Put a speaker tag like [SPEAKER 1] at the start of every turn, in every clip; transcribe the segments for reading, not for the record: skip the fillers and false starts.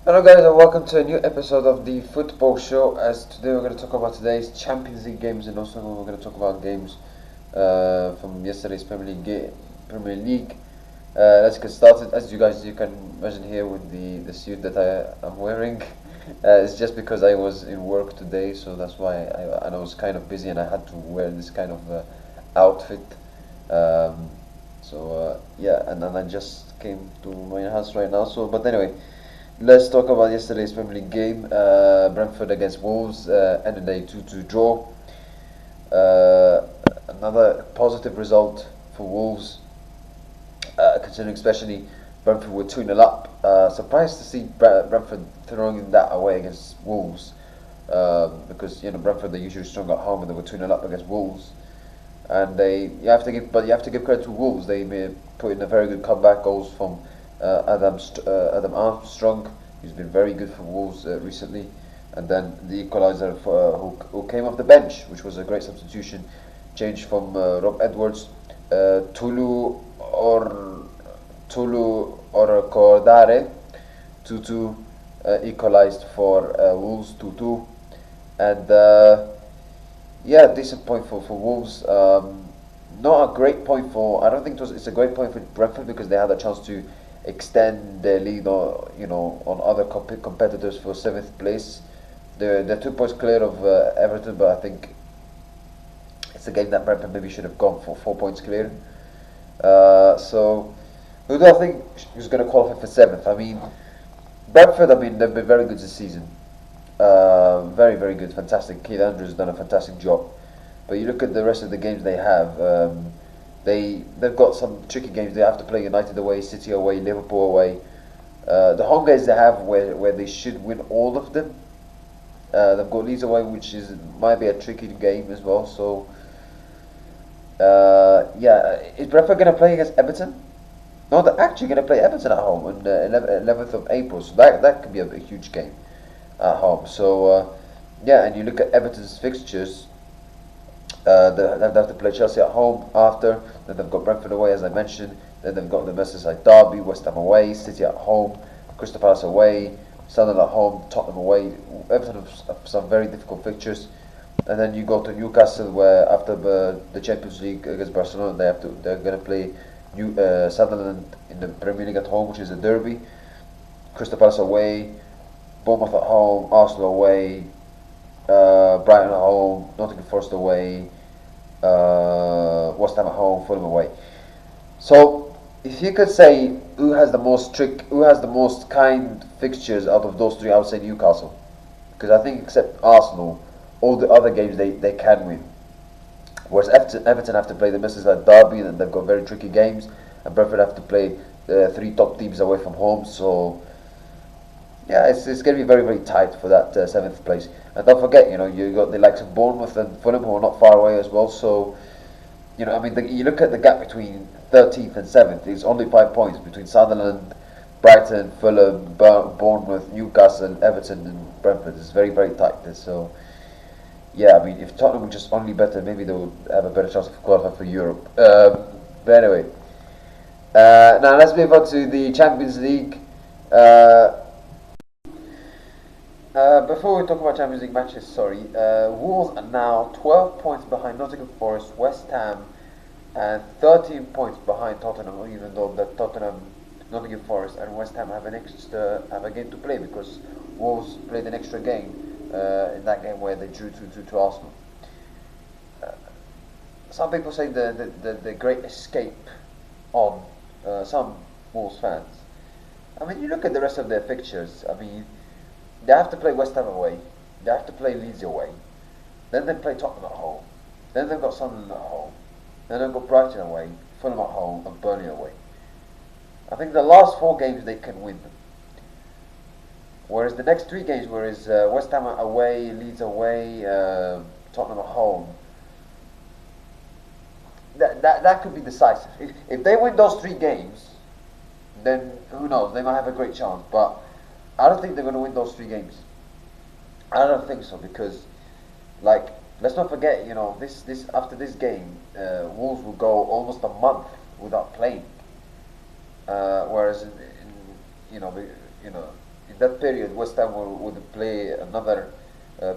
[SPEAKER 1] Hello guys and welcome to a new episode of the Football Show. As today we're going to talk about today's Champions League games, and also we're going to talk about games from yesterday's Premier League. Let's get started. As you can imagine here with the suit that I am wearing. It's just because I was in work today, so that's why I was kind of busy and I had to wear this kind of outfit. Yeah, and then I just came to my house right now. But anyway. Let's talk about yesterday's Premier League game. Brentford against Wolves ended a 2-2 draw. Another positive result for Wolves, considering especially Brentford were 2-0 up. Surprised to see Brentford throwing that away against Wolves, because Brentford, they're usually strong at home, and they were 2-0 up against Wolves. And you have to give credit to Wolves. They put in a very good comeback, goals from Adam Armstrong, who's been very good for Wolves recently, and then the equaliser who came off the bench, which was a great substitution, change from Rob Edwards. Tulu Cordare 2-2 equalised for Wolves 2-2, and decent point for Wolves. Not a great point for. I don't think it's a great point for Brentford, because they had a chance to extend their lead on other competitors for 7th place. They're 2 points clear of Everton, but I think it's a game that Brentford maybe should have gone for 4 points clear. So who do I think is going to qualify for 7th? I mean, Brentford, they've been very good this season. Very, very good, fantastic. Keith Andrews has done a fantastic job. But you look at the rest of the games they have, they've got some tricky games. They have to play United away, City away, Liverpool away. The home games they have where they should win all of them. They've got Leeds away, which might be a tricky game as well. So is Brentford going to play against Everton? No, they're actually going to play Everton at home on the 11th of April. So that could be a huge game at home. So and you look at Everton's fixtures. They have to play Chelsea at home after. Then they've got Brentford away, as I mentioned. Then they've got the Merseyside derby, West Ham away, City at home, Crystal Palace away, Sunderland at home, Tottenham away. Everton have some very difficult fixtures. And then you go to Newcastle, where after the Champions League against Barcelona, they're going to play Sunderland in the Premier League at home, which is a derby. Crystal Palace away, Bournemouth at home, Arsenal away, Brighton at home, Nottingham Forest away, West Ham at home, Fulham away. So, if you could say who has the most kind fixtures out of those three, I would say Newcastle, because I think except Arsenal, all the other games they can win. Whereas Everton have to play the Merseyside derby, and they've got very tricky games, and Brentford have to play three top teams away from home. So yeah, it's going to be very, very tight for that 7th place. And don't forget, you got the likes of Bournemouth and Fulham, who are not far away as well. So, you look at the gap between 13th and 7th. It's only 5 points between Sunderland, Brighton, Fulham, Bournemouth, Newcastle, Everton, and Brentford. It's very, very tight. So, yeah, if Tottenham would just only better, maybe they would have a better chance of qualifying for Europe. But anyway, now let's move on to the Champions League. Before we talk about Champions League matches, Wolves are now 12 points behind Nottingham Forest, West Ham, and 13 points behind Tottenham, even though Nottingham Forest and West Ham have a game to play, because Wolves played an extra game in that game where they drew 2-2 to Arsenal. Some people say the great escape on some Wolves fans. You look at the rest of their fixtures. They have to play West Ham away, they have to play Leeds away, then they play Tottenham at home, then they've got Sunderland at home, then they've got Brighton away, Fulham at home, and Burnley away. I think the last 4 games they can win them. Whereas the next 3 games, West Ham away, Leeds away, Tottenham at home, that could be decisive. If they win those 3 games, then who knows, they might have a great chance. But I don't think they're going to win those 3 games. I don't think so, because, let's not forget, this after this game, Wolves will go almost a month without playing. Whereas, in that period, West Ham would play another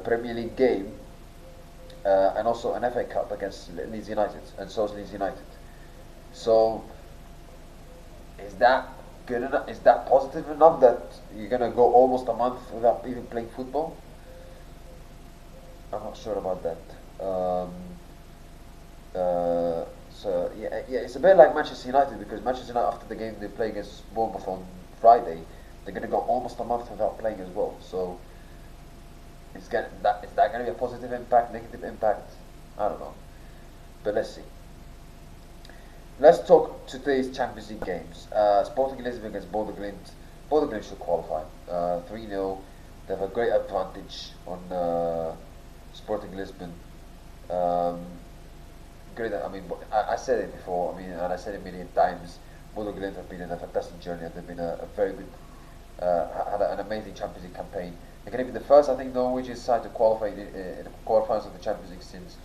[SPEAKER 1] Premier League game and also an FA Cup against Leeds United, and so is Leeds United. So is that good enough? Is that positive enough that you're gonna go almost a month without even playing football? I'm not sure about that. So it's a bit like Manchester United, because Manchester United, after the game they play against Bournemouth on Friday, they're gonna go almost a month without playing as well. So is that gonna be a positive impact, negative impact? I don't know, but let's see. Let's talk today's Champions League games. Sporting Lisbon against Bodo Glimt. Bodo Glimt should qualify. 3-0. They have a great advantage on Sporting Lisbon. Great. I mean, I said it before. I mean, and I said it a million times. Bodo Glimt have been in a fantastic journey. They've been a very good, had an amazing Champions League campaign. They're going to be the first, I think, Norwegian side to qualify in the quarterfinals of the Champions League since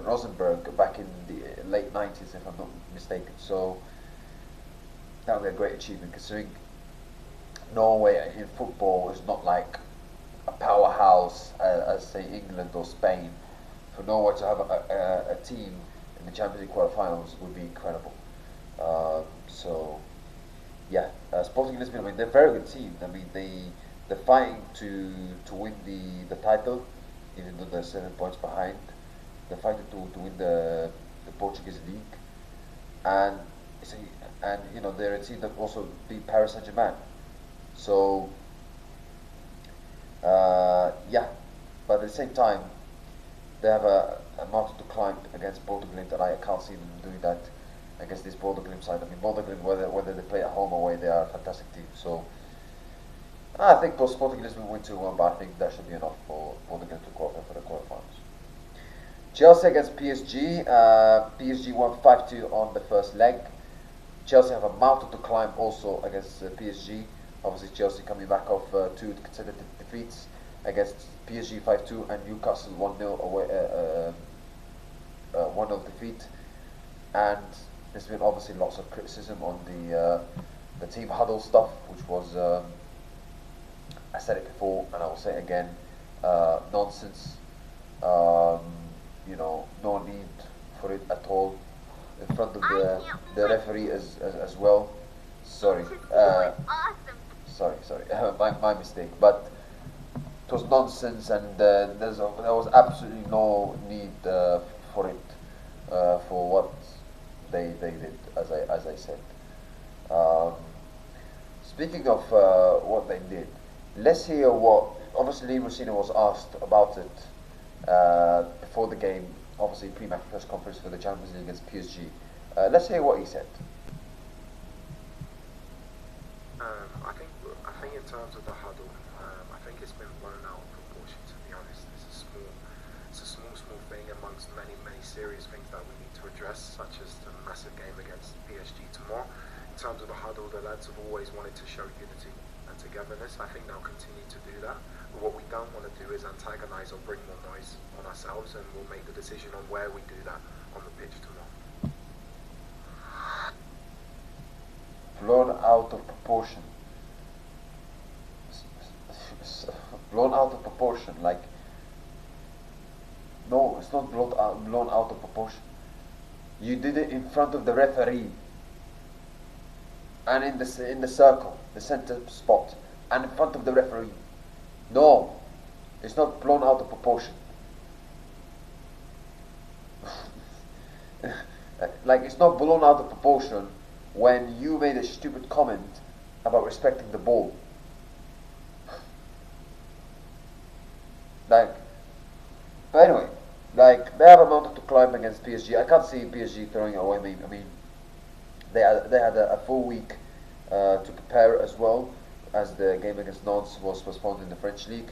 [SPEAKER 1] Rosenborg back in the late 90s, if I'm not mistaken. So that would be a great achievement, considering Norway in football is not like a powerhouse as say England or Spain. For Norway to have a team in the Champions League quarterfinals would be incredible. So yeah, Sporting Lisbon, I mean, they're a very good team. I mean, they're fighting to win the title, even though they're 7 points behind. They're fighting to win the Portuguese league, and you know, they're a team that also beat Paris Saint-Germain. So yeah, but at the same time, they have a mountain to climb against Bodo Glimt, and I can't see them doing that against this Bodo Glimt side. I mean, Bodo Glimt, whether they play at home or away, they are a fantastic team. So I think both Sporting Lisbon will win 2-1, but I think that should be enough for Bodo Glimt to qualify for the quarterfinals. Chelsea against PSG. PSG won 5-2 on the first leg. Chelsea have a mountain to climb also against PSG. Obviously, Chelsea coming back off 2 consecutive defeats against PSG 5-2 and Newcastle 1-0 away, 1-0 defeat. And there's been obviously lots of criticism on the team huddle stuff, which was I said it before and I will say it again, nonsense. You know, no need for it at all in front of the referee as well. Sorry, sorry, my mistake. But it was nonsense, and there was absolutely no need for it, for what they did, as I said. Speaking of what they did, let's hear what. Obviously, Rossino was asked about it before the game, obviously pre-match press conference for the Champions League against PSG. Let's hear what he said.
[SPEAKER 2] I think in terms of the huddle, I think it's been blown out of proportion. To be honest, it's a small thing amongst many serious things that we need to address, such as the massive game against PSG tomorrow. In terms of the huddle, the lads have always wanted to show unity and togetherness. I think they'll continue to do that. But what we don't want to do is antagonise or bring more noise on ourselves, and we'll make the decision on where we do that on the pitch tomorrow.
[SPEAKER 1] Blown out of proportion. Blown out of proportion. Like, no, it's not blown out of proportion. You did it in front of the referee, and in the circle, the center spot, and in front of the referee. No, it's not blown out of proportion. Like, it's not blown out of proportion when you made a stupid comment about respecting the ball. Like, but anyway, like, they have a mountain to climb against PSG. I can't see PSG throwing it away. I mean, they had a full week to prepare as well, as the game against Nantes was postponed in the French league.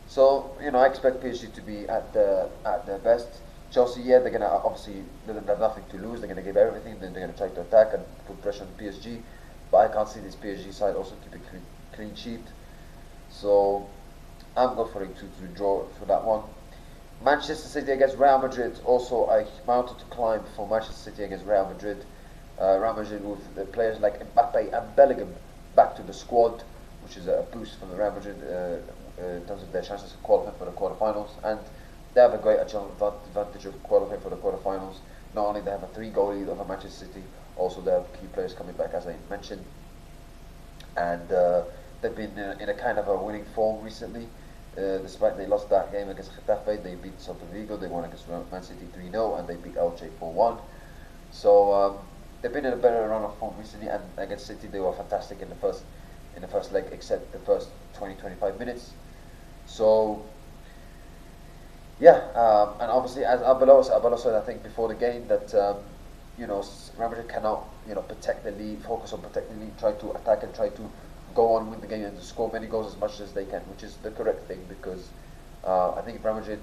[SPEAKER 1] So, you know, I expect PSG to be at their best. Chelsea, yeah, they're gonna obviously, they have nothing to lose. They're gonna give everything. Then they're gonna try to attack and put pressure on PSG. But I can't see this PSG side also keep a clean sheet. So I'm going for a 2-2 draw for that one. Manchester City against Real Madrid, also a mountain to climb for Manchester City against Real Madrid. Real Madrid with the players like Mbappe and Bellingham back to the squad. which is a boost for the Real Madrid in terms of their chances of qualifying for the quarterfinals. And they have a great advantage of qualifying for the quarterfinals. Not only they have a 3-goal lead over Manchester City, also they have key players coming back, as I mentioned, and they've been in a kind of a winning form recently. Despite they lost that game against Getafe, they beat Celta Vigo, they won against Man City 3-0, and they beat Elche 4-1. So they've been in a better run of form recently, and against City they were fantastic in the first leg, except the first 20-25 minutes. So yeah, and obviously as Abelo said, I think before the game that Real Madrid cannot protect the lead, focus on protecting the lead, try to attack and try to go on win the game and to score many goals as much as they can, which is the correct thing, because I think if Real Madrid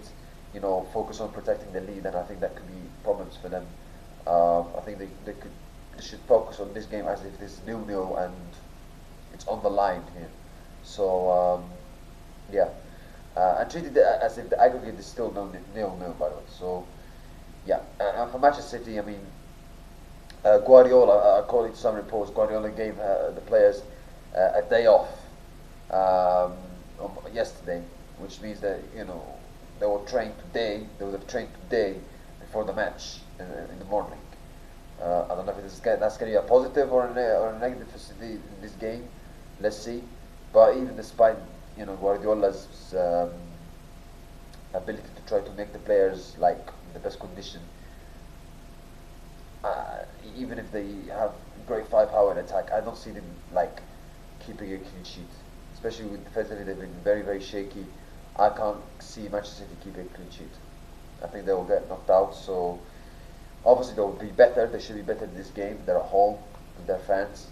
[SPEAKER 1] focus on protecting the lead, then I think that could be problems for them. I think they should focus on this game as if this is 0-0 and it's on the line here. So yeah, and treat it as if the aggregate is still 0-0, by the way. So yeah, and for Manchester City, I mean, Guardiola, according to some reports, Guardiola gave the players a day off yesterday, which means that they will train today. They would have trained today before the match in the morning. I don't know if that's going to be a positive or a negative for City in this game. Let's see. But even despite Guardiola's ability to try to make the players like in the best condition, even if they have great firepower in attack, I don't see them like keeping a clean sheet. Especially with defensively, they've been very, very shaky. I can't see Manchester City keeping a clean sheet. I think they will get knocked out. So obviously they will be better. They should be better in this game. They're at home with their fans.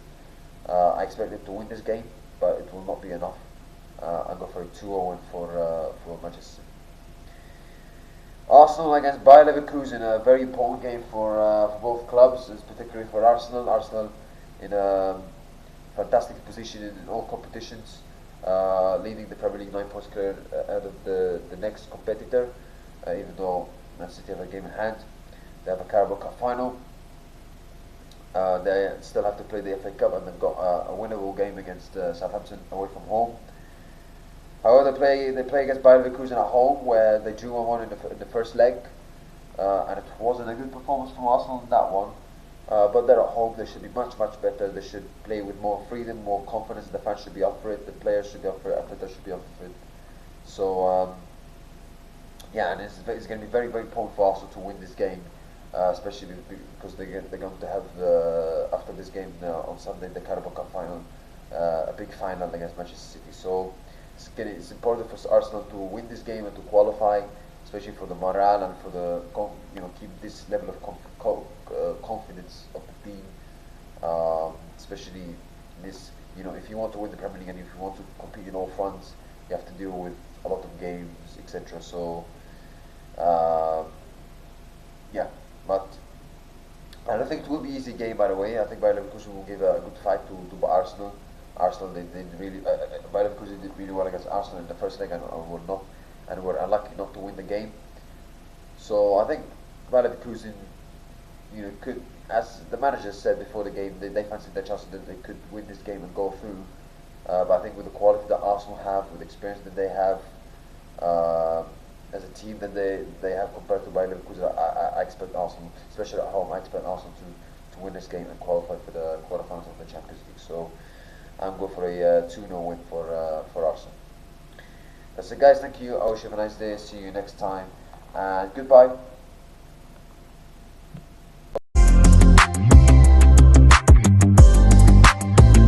[SPEAKER 1] I expect them to win this game, but it will not be enough. I'll go for a 2-0 win for Manchester City. Arsenal against Bayer Leverkusen, a very important game for both clubs, particularly for Arsenal. Arsenal in a fantastic position in all competitions, leading the Premier League 9 points clear out of the next competitor, even though Man City have a game in hand. They have a Carabao Cup final. They still have to play the FA Cup, and they've got a winnable game against Southampton away from home. However, they play against Bayer Leverkusen at home, where they drew 1-1 in the first leg, and it wasn't a good performance from Arsenal in that one. But they're at home. They should be much better. They should play with more freedom, more confidence. The fans should be up for it. The players should be up for it. Arteta should be up for it. So yeah, and it's going to be very important for Arsenal to win this game, especially because they're going to have after this game on Sunday the Carabao Cup final, a big final against Manchester City. So it's important for Arsenal to win this game and to qualify, especially for the morale and for the keep this level of confidence of the team, especially this if you want to win the Premier League and if you want to compete in all fronts, you have to deal with a lot of games, etc. So yeah, but I don't think it will be an easy game, by the way. I think Bayer Leverkusen will give a good fight to Arsenal. Arsenal, they did really. Bayer Leverkusen did really well against Arsenal in the first leg, and were unlucky not to win the game. So I think Bayer Leverkusen, could, as the manager said before the game, they fancied their chances that they could win this game and go through. But I think with the quality that Arsenal have, with the experience that they have as a team that they have compared to Bayer Leverkusen, I expect Arsenal, especially at home, I expect Arsenal to win this game and qualify for the quarterfinals of the Champions League. So I'm going for a 2-0 win for Arsenal. That's it, guys. Thank you. I wish you have a nice day. See you next time. And goodbye.